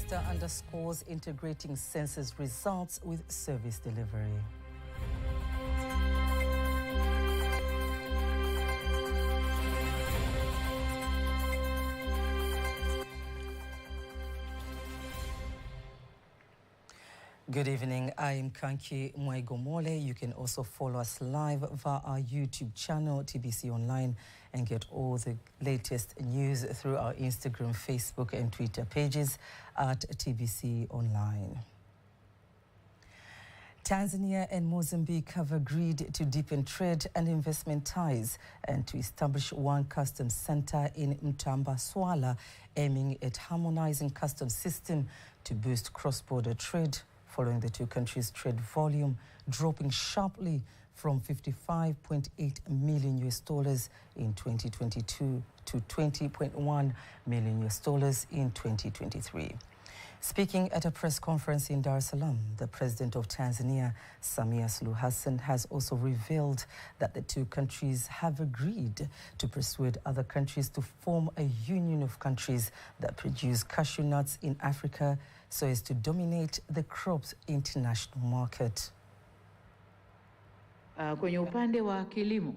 Minister underscores integrating census results with service delivery. Good evening, I am Kanki Mwaigomole. You can also follow us live via our YouTube channel, TBC Online, and get all the latest news through our Instagram, Facebook, and Twitter pages at TBC Online. Tanzania and Mozambique have agreed to deepen trade and investment ties and to establish one customs center in Mtambaswala, aiming at harmonizing customs system to boost cross-border trade, following the two countries' trade volume dropping sharply from $55.8 million in 2022 to $20.1 million in 2023. Speaking at a press conference in Dar es Salaam, the President of Tanzania, Samia Suluhu Hassan, has also revealed that the two countries have agreed to persuade other countries to form a union of countries that produce cashew nuts in Africa so as to dominate the crop's international market. Kwenye upande wa kilimo,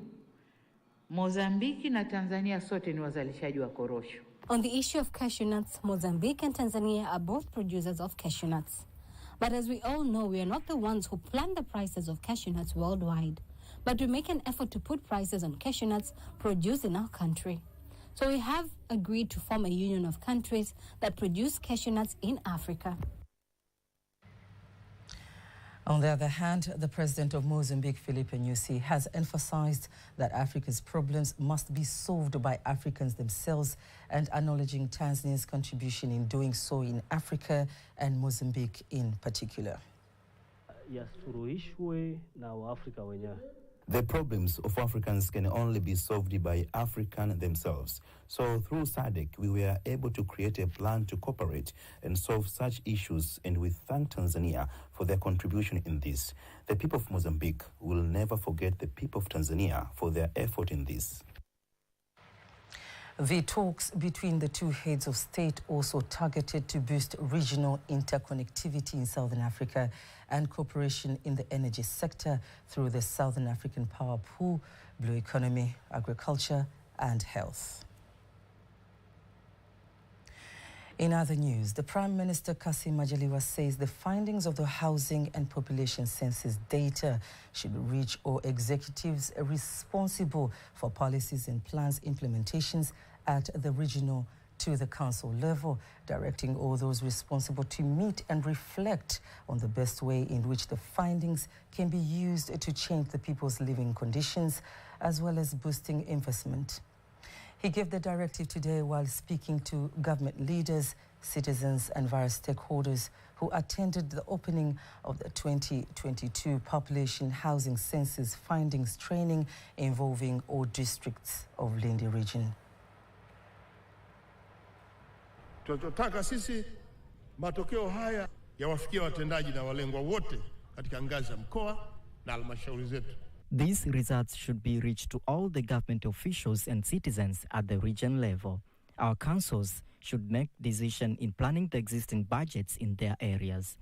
Mozambiki na Tanzania sote ni wazalishaji wa korosho. On the issue of cashew nuts, Mozambique and Tanzania are both producers of cashew nuts. But as we all know, we are not the ones who plan the prices of cashew nuts worldwide. But we make an effort to put prices on cashew nuts produced in our country. So we have agreed to form a union of countries that produce cashew nuts in Africa. On the other hand, the President of Mozambique, Filipe Nyusi, has emphasized that Africa's problems must be solved by Africans themselves, and acknowledging Tanzania's contribution in doing so in Africa and Mozambique in particular. The problems of Africans can only be solved by Africans themselves. So through SADC, we were able to create a plan to cooperate and solve such issues, and we thank Tanzania for their contribution in this. The people of Mozambique will never forget the people of Tanzania for their effort in this. The talks between the two heads of state also targeted to boost regional interconnectivity in Southern Africa and cooperation in the energy sector through the Southern African Power Pool, blue economy, agriculture, and health. In other news, the Prime Minister Kassim Majaliwa says the findings of the housing and population census data should reach all executives responsible for policies and plans implementations at the regional to the council level, directing all those responsible to meet and reflect on the best way in which the findings can be used to change the people's living conditions, as well as boosting investment. He gave the directive today while speaking to government leaders, citizens, and various stakeholders who attended the opening of the 2022 Population Housing Census Findings Training involving all districts of Lindi region. Tunataka sisi matokeo haya yawafikie watendaji na walengwa wote katika ngazi ya mkoa na halmashauri zetu. These results should be reached to all the government officials and citizens at the region level. Our councils should make decisions in planning the existing budgets in their areas.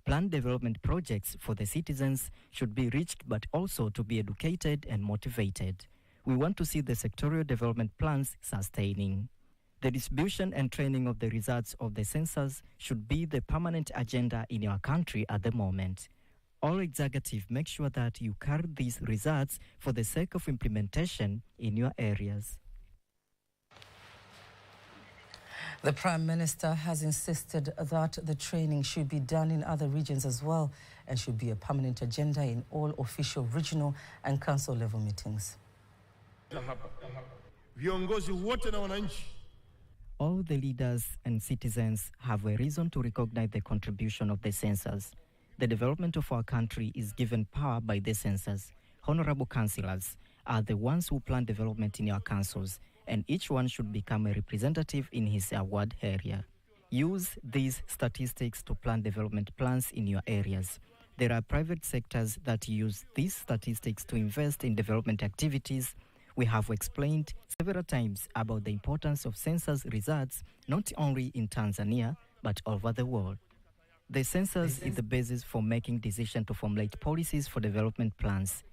Planned development projects for the citizens should be reached, but also to be educated and motivated. We want to see the sectorial development plans sustaining. The distribution and training of the results of the census should be the permanent agenda in our country at the moment. All executives make sure that you carry these results for the sake of implementation in your areas. The Prime Minister has insisted that the training should be done in other regions as well and should be a permanent agenda in all official regional and council level meetings. All the leaders and citizens have a reason to recognize the contribution of the census. The development of our country is given power by the census. Honorable councillors are the ones who plan development in our councils, and each one should become a representative in his ward area. Use these statistics to plan development plans in your areas. There are private sectors that use these statistics to invest in development activities. We have explained several times about the importance of census results, not only in Tanzania, but all over the world. The census is the basis for making decisions to formulate policies for development plans.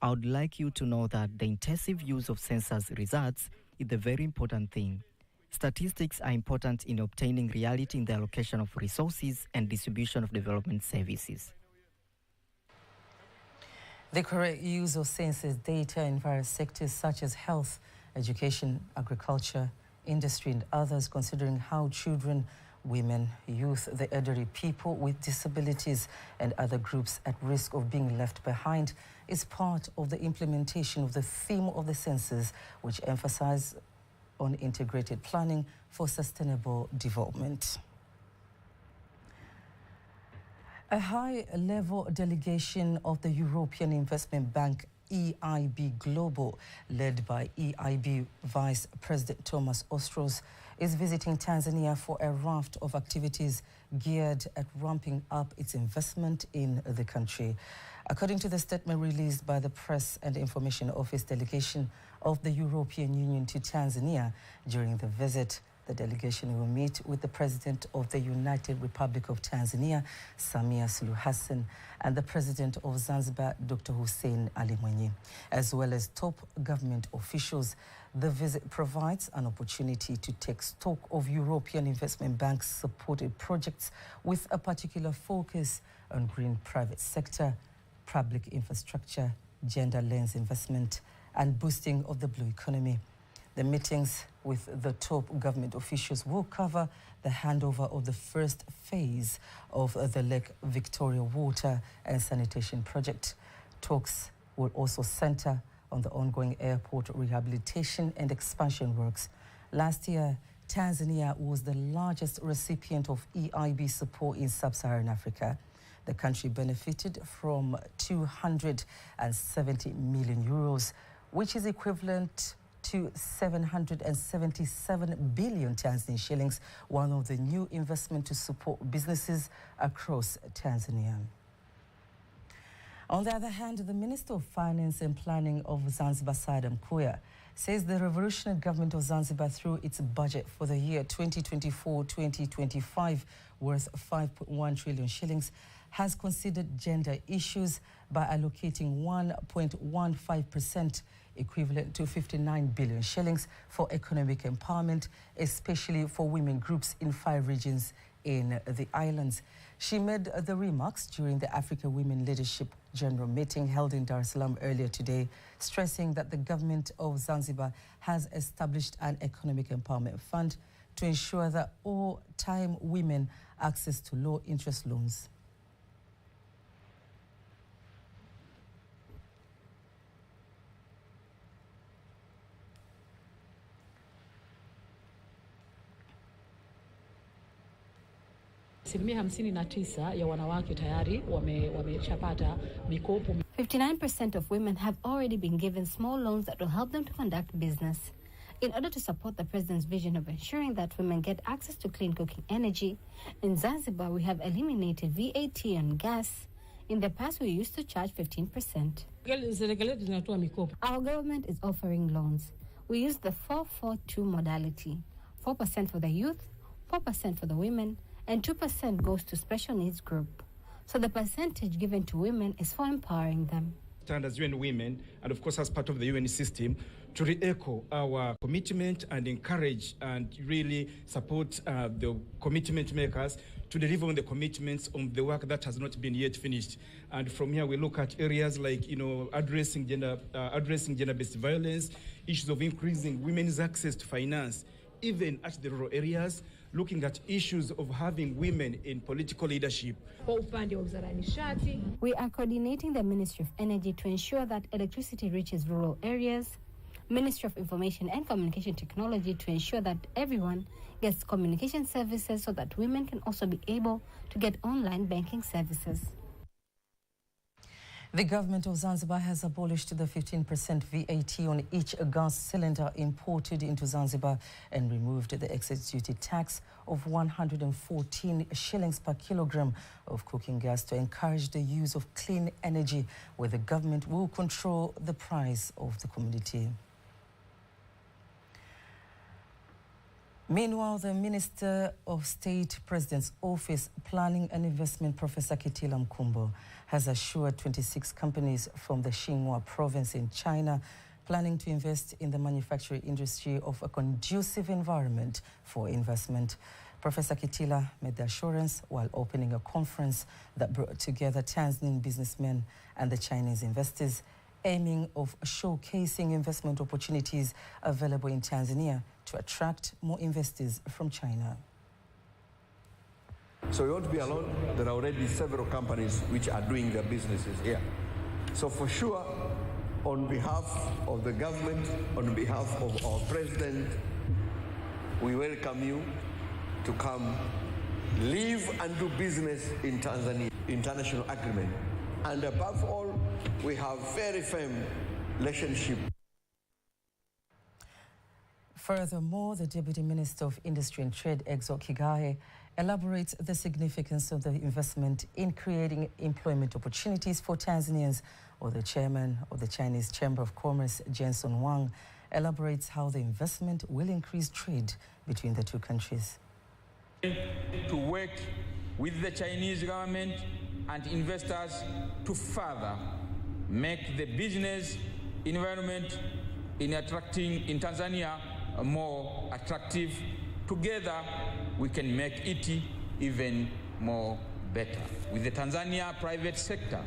I would like you to know that the intensive use of census results is a very important thing. Statistics are important in obtaining reality in the allocation of resources and distribution of development services. The correct use of census data in various sectors such as health, education, agriculture, industry and others, considering how children, women, youth, the elderly, people with disabilities and other groups at risk of being left behind, is part of the implementation of the theme of the census, which emphasizes on integrated planning for sustainable development. A high-level delegation of the European Investment Bank EIB Global, led by EIB Vice President Thomas Ostros, is visiting Tanzania for a raft of activities geared at ramping up its investment in the country. According to the statement released by the Press and Information Office delegation of the European Union to Tanzania, during the visit, the delegation will meet with the President of the United Republic of Tanzania, Samia Suluhu Hassan, and the President of Zanzibar, Dr. Hussein Ali Mwinyi, as well as top government officials. The visit provides an opportunity to take stock of European Investment Bank's supported projects with a particular focus on green private sector, public infrastructure, gender lens investment, and boosting of the blue economy. The meetings with the top government officials will cover the handover of the first phase of the Lake Victoria Water and Sanitation Project. Talks will also center on the ongoing airport rehabilitation and expansion works. Last year, Tanzania was the largest recipient of EIB support in sub-Saharan Africa. The country benefited from 270 million euros, which is equivalent to 777 billion Tanzanian shillings, one of the new investment to support businesses across Tanzania. On the other hand, the Minister of Finance and Planning of Zanzibar, Saadam Kuya, says the revolutionary government of Zanzibar, through its budget for the year 2024-2025, worth 5.1 trillion shillings, has considered gender issues by allocating 1.15%, equivalent to 59 billion shillings, for economic empowerment, especially for women groups in 5 regions in the islands. She made the remarks during the Africa Women Leadership General Meeting held in Dar es Salaam earlier today, stressing that the government of Zanzibar has established an economic empowerment fund to ensure that all-time women access to low-interest loans. Asilimia 59 ya wanawake tayari wameshapata mikopo. 59% of women have already been given small loans that will help them to conduct business. In order to support the President's vision of ensuring that women get access to clean cooking energy, in Zanzibar we have eliminated VAT on gas. In the past, we used to charge 15%. Our government is offering loans. We use the 4-4-2 modality. 4% for the youth, 4% for the women, and 2% goes to special needs group. So the percentage given to women is for empowering them. Stand as UN Women, and of course as part of the UN system, to re-echo our commitment and encourage and really support the commitment makers to deliver on the commitments on the work that has not been yet finished. And from here we look at areas like, addressing gender-based violence, issues of increasing women's access to finance, even at the rural areas, looking at issues of having women in political leadership. We are coordinating the Ministry of Energy to ensure that electricity reaches rural areas, Ministry of Information and Communication Technology to ensure that everyone gets communication services so that women can also be able to get online banking services. The government of Zanzibar has abolished the 15% VAT on each gas cylinder imported into Zanzibar and removed the excess duty tax of 114 shillings per kilogram of cooking gas to encourage the use of clean energy, where the government will control the price of the commodity. Meanwhile, the Minister of State, President's Office, Planning and Investment, Professor Kitila Mkumbo, has assured 26 companies from the Xinhua province in China planning to invest in the manufacturing industry of a conducive environment for investment. Professor Kitila made the assurance while opening a conference that brought together Tanzanian businessmen and the Chinese investors, aiming of showcasing investment opportunities available in Tanzania to attract more investors from China. So we won't be alone. There are already several companies which are doing their businesses here. So for sure, on behalf of the government, on behalf of our president, we welcome you to come live and do business in Tanzania, international agreement. And above all, we have very firm relationship. Furthermore, the Deputy Minister of Industry and Trade, Exo Kigahe, elaborates the significance of the investment in creating employment opportunities for Tanzanians, or the chairman of the Chinese Chamber of Commerce, Jenson Wang, elaborates how the investment will increase trade between the two countries. To work with the Chinese government and investors to further make the business environment in Tanzania more attractive. Together, we can make it even more better with the Tanzania private sector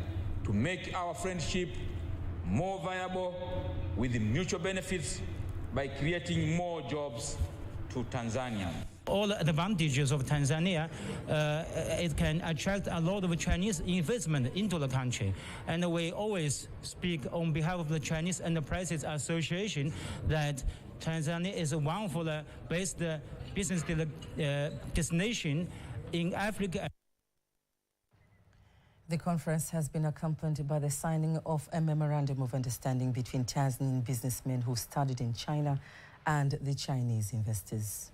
to make our friendship more viable with the mutual benefits by creating more jobs to Tanzania. All the advantages of Tanzania, it can attract a lot of Chinese investment into the country. And we always speak on behalf of the Chinese Enterprises Association that Tanzania is one of the best business destination in Africa. The conference has been accompanied by the signing of a memorandum of understanding between Tanzanian businessmen who studied in China and the Chinese investors.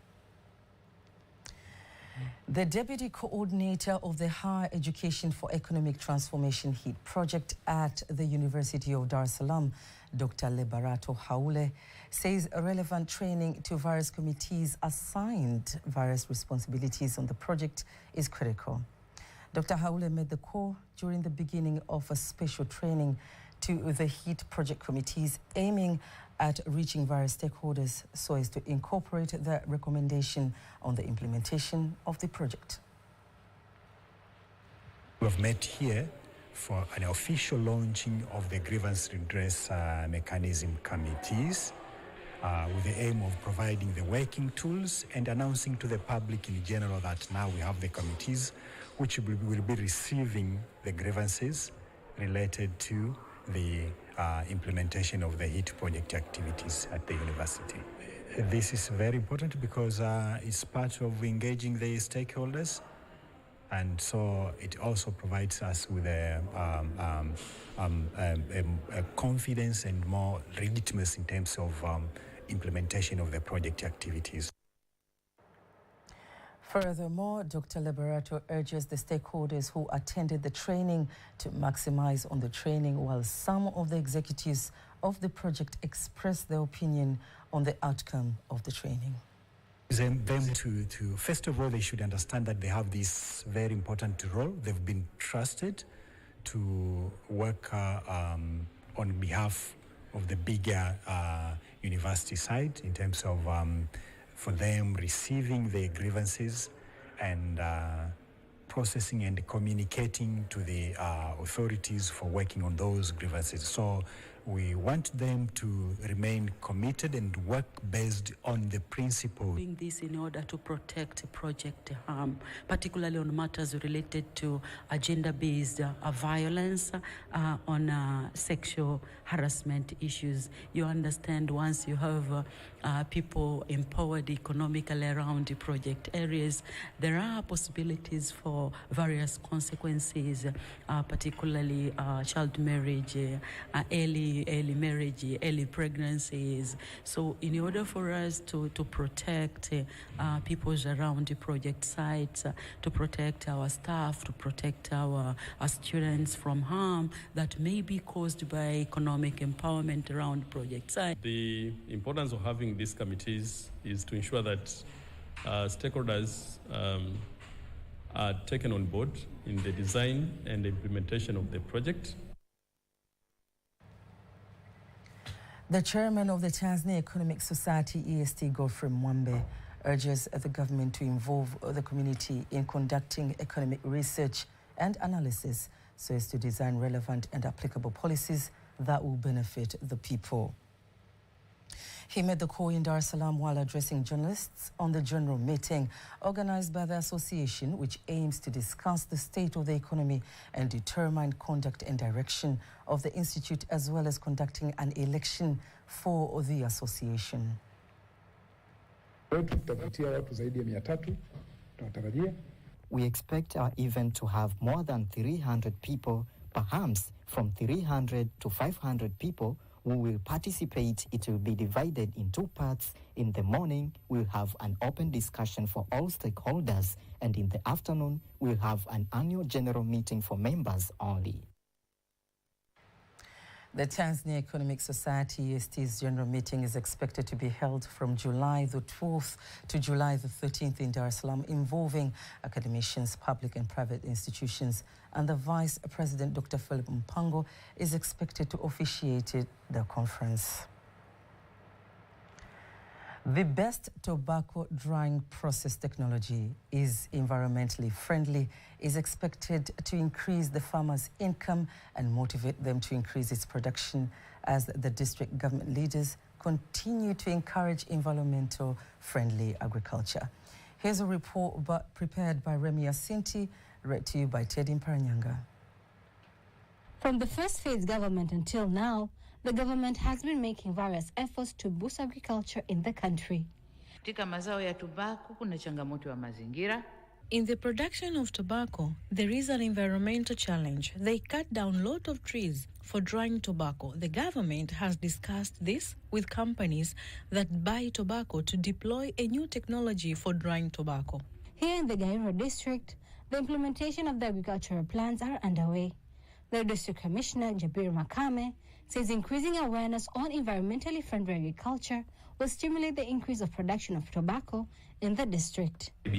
The Deputy Coordinator of the Higher Education for Economic Transformation HEAT project at the University of Dar es Salaam, Dr. Liberato Haule, says relevant training to various committees assigned various responsibilities on the project is critical. Dr. Haule made the call during the beginning of a special training to the HEAT project committees aiming at reaching various stakeholders so as to incorporate the recommendation on the implementation of the project. We have met here for an official launching of the grievance redress mechanism committees with the aim of providing the working tools and announcing to the public in general that now we have the committees which will be receiving the grievances related to the implementation of the HEAT project activities at the university. This is very important because it's part of engaging the stakeholders, and so it also provides us with a confidence and more legitimacy in terms of implementation of the project activities. Furthermore, Dr. Liberato urges the stakeholders who attended the training to maximize on the training, while some of the executives of the project expressed their opinion on the outcome of the training. Them to first of all, they should understand that they have this very important role. They've been trusted to work on behalf of the bigger university side in terms of for them receiving the grievances and processing and communicating to the authorities for working on those grievances. So we want them to remain committed and work based on the principle. Doing this in order to protect project harm, particularly on matters related to agenda-based violence, on sexual harassment issues. You understand, once you have people empowered economically around the project areas, there are possibilities for various consequences, particularly child marriage, early marriage, early pregnancies. So in order for us to protect peoples around the project sites, to protect our staff, to protect our students from harm that may be caused by economic empowerment around project sites. The importance of having these committees is to ensure that Stakeholders are taken on board in the design and implementation of the project. The chairman of the Tanzania Economic Society, EST, Godfrey Mwambe, urges the government to involve the community in conducting economic research and analysis so as to design relevant and applicable policies that will benefit the people. He made the call in Dar es Salaam while addressing journalists on the general meeting organized by the association, which aims to discuss the state of the economy and determine conduct and direction of the institute, as well as conducting an election for the association. We expect our event to have more than 300 people, perhaps from 300 to 500 people who will participate. It will be divided in two parts. In the morning, we'll have an open discussion for all stakeholders, and in the afternoon, we'll have an annual general meeting for members only. The Tanzania Economic Society EST's general meeting is expected to be held from July the 12th to July the 13th in Dar es Salaam, involving academicians, public and private institutions, and the Vice President, Dr. Philip Mpango, is expected to officiate the conference. The best tobacco drying process technology is environmentally friendly, is expected to increase the farmers' income and motivate them to increase its production as the district government leaders continue to encourage environmental friendly agriculture. Here's a report prepared by Remy Asinti, read to you by Teddy Mparanyanga. From the first phase government until now, the government has been making various efforts to boost agriculture in the country. Katika mazao ya tobacco kuna changamoto ya mazingira. In the production of tobacco, there is an environmental challenge. They cut down a lot of trees for drying tobacco. The government has discussed this with companies that buy tobacco to deploy a new technology for drying tobacco. Here in the Gairo district, the implementation of the agricultural plans are underway. The district commissioner, Jabir Makame, says increasing awareness on environmentally friendly agriculture will stimulate the increase of production of tobacco in the district. We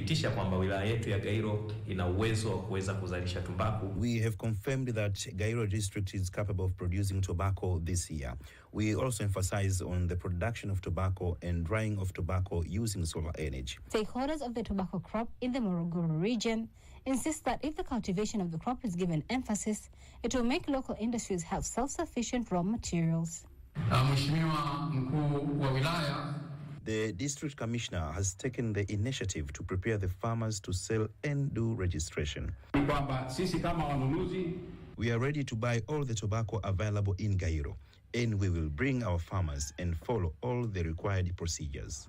have confirmed that Gairo district is capable of producing tobacco this year. We also emphasize on the production of tobacco and drying of tobacco using solar energy. Stakeholders of the tobacco crop in the Morogoro region insist that if the cultivation of the crop is given emphasis, it will make local industries have self-sufficient raw materials. The district commissioner has taken the initiative to prepare the farmers to sell and do registration. We are ready to buy all the tobacco available in Gairo, and we will bring our farmers and follow all the required procedures.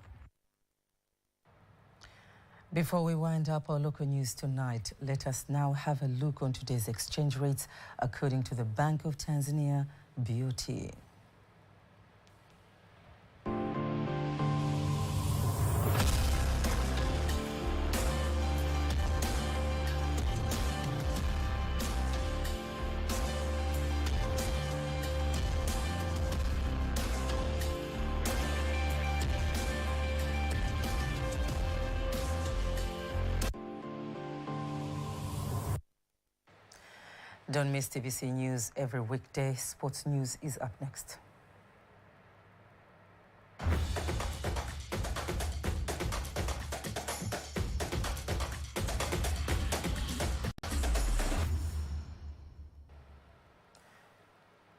Before we wind up our local news tonight, let us now have a look on today's exchange rates according to the Bank of Tanzania, BOT. Don't miss TBC News every weekday. Sports news is up next.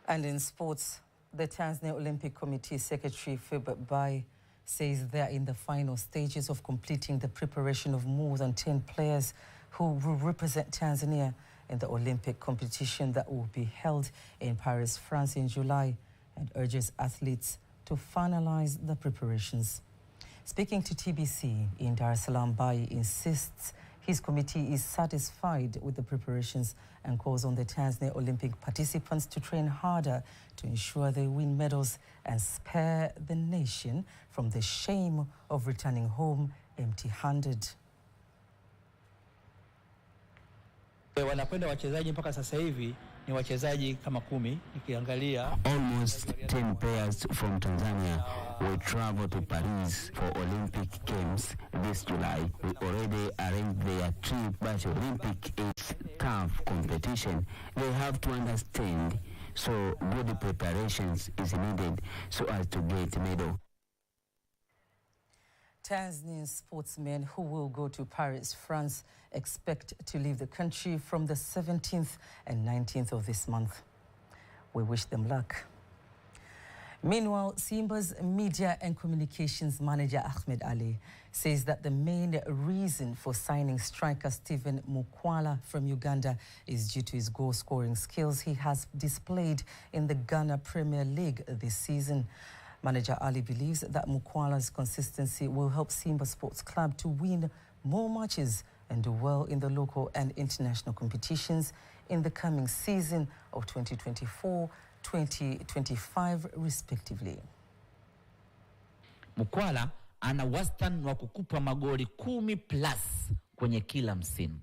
And in sports, the Tanzania Olympic Committee Secretary Philip Bai says they're in the final stages of completing the preparation of more than 10 players who will represent Tanzania in the Olympic competition that will be held in Paris, France in July, and urges athletes to finalize the preparations. Speaking to TBC in Dar es Salaam, Bai insists his committee is satisfied with the preparations and calls on the Tanzania Olympic participants to train harder to ensure they win medals and spare the nation from the shame of returning home empty-handed. Wanakwenda wachezaji mpaka sasa hivi ni wachezaji kama 10 nikiangalia. Almost 10 players from Tanzania will travel to Paris for Olympic Games this July. We already arranged their trip, but Olympic is tough competition. They have to understand, so good preparations is needed so as to get medal. Tanzanian sportsmen who will go to Paris, France, expect to leave the country from the 17th and 19th of this month. We wish them luck. Meanwhile, Simba's media and communications manager Ahmed Ali says that the main reason for signing striker Stephen Mukwala from Uganda is due to his goal-scoring skills he has displayed in the Ghana Premier League this season. Manager Ali believes that Mukwala's consistency will help Simba Sports Club to win more matches and do well in the local and international competitions in the coming season of 2024-2025 respectively. Mukwala ana wastani wa kukupa magoli 10+ kwenye kila msimu.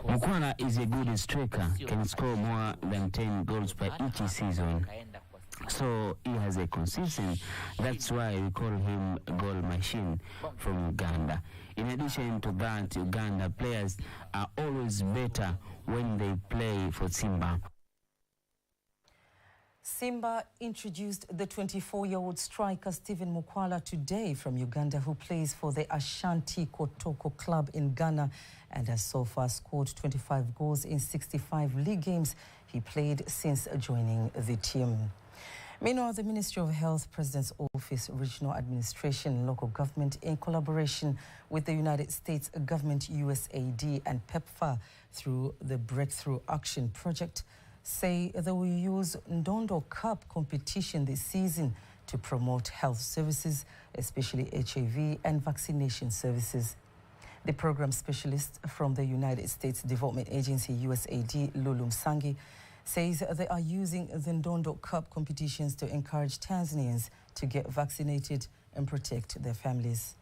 Mukwala is a good striker, can score more than 10 goals per each season. So he has a consistency. That's why we call him a goal machine from Uganda. In addition to that, Uganda players are always better when they play for Simba. Simba introduced the 24-year-old striker Stephen Mukwala today from Uganda, who plays for the Ashanti Kotoko club in Ghana and has so far scored 25 goals in 65 league games he played since joining the team. Meanwhile, the Ministry of Health, President's Office, Regional Administration and Local Government, in collaboration with the United States Government, USAID and PEPFAR through the Breakthrough Action Project, say they will use Ndondo Cup competition this season to promote health services, especially HIV and vaccination services. The program specialist from the United States Development Agency, USAID, Lulu Msangi, says they are using the Ndondo Cup competitions to encourage Tanzanians to get vaccinated and protect their families.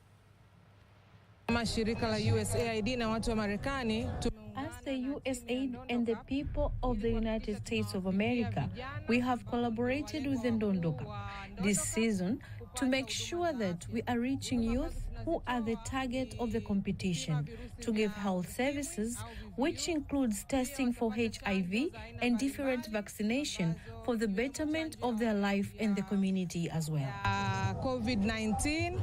As the USAID and the people of the United States of America, we have collaborated with the Ndondo Cup this season to make sure that we are reaching youth who are the target of the competition, to give health services, which includes testing for HIV and different vaccination for the betterment of their life and the community as well. COVID-19.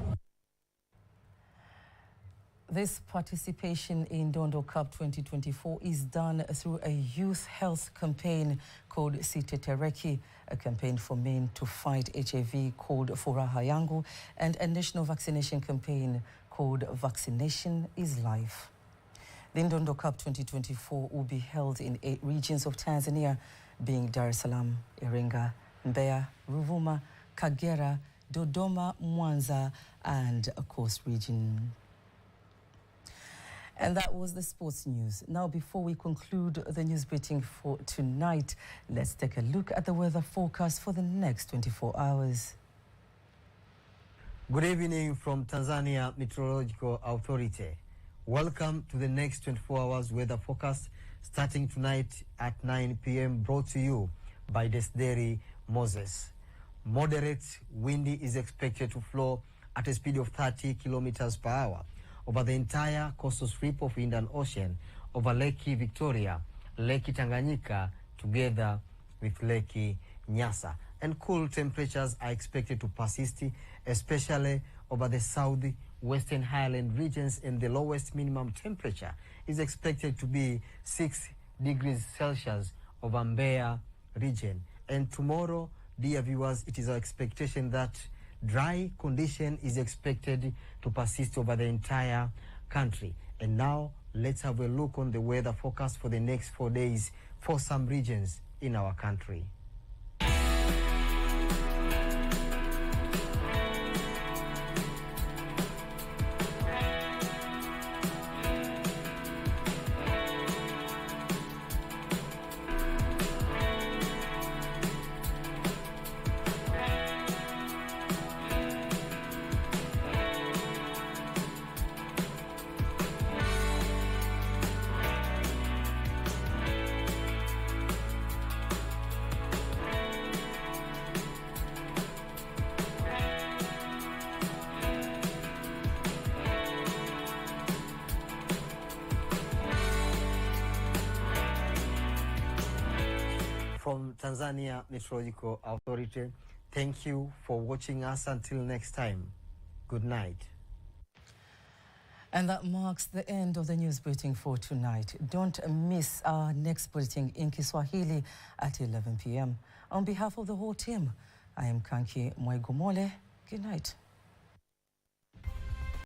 This participation in Ndondo Cup 2024 is done through a youth health campaign called Sitetereki, a campaign for men to fight HIV called Furaha Yangu, and a national vaccination campaign called Vaccination is Life. The Ndondo Cup 2024 will be held in 8 regions of Tanzania, being Dar es Salaam, Iringa, Mbeya, Ruvuma, Kagera, Dodoma, Mwanza, and of course region. And that was the sports news. Now, before we conclude the news briefing for tonight, let's take a look at the weather forecast for the next 24 hours. Good evening from Tanzania Meteorological Authority. Welcome to the next 24 hours weather forecast starting tonight at 9 p.m. brought to you by Desderi Moses. Moderate windy is expected to flow at a speed of 30 kilometers per hour over the entire coastal strip of Indian Ocean, over Lake Victoria, Lake Tanganyika, together with Lake Nyasa. And cool temperatures are expected to persist, especially over the southwestern highland regions, and the lowest minimum temperature is expected to be 6 degrees Celsius over Mbeya region. And tomorrow, dear viewers, it is our expectation that dry condition is expected to persist over the entire country. And now, let's have a look on the weather forecast for the next 4 days for some regions in our country. from Tanzania Meteorological Authority. Thank you for watching us. Until next time, good night. And that marks the end of the news bulletin for tonight. Don't miss our next bulletin in Kiswahili at 11 p.m. On behalf of the whole team, I am Kanki Mwaigomole. Good night.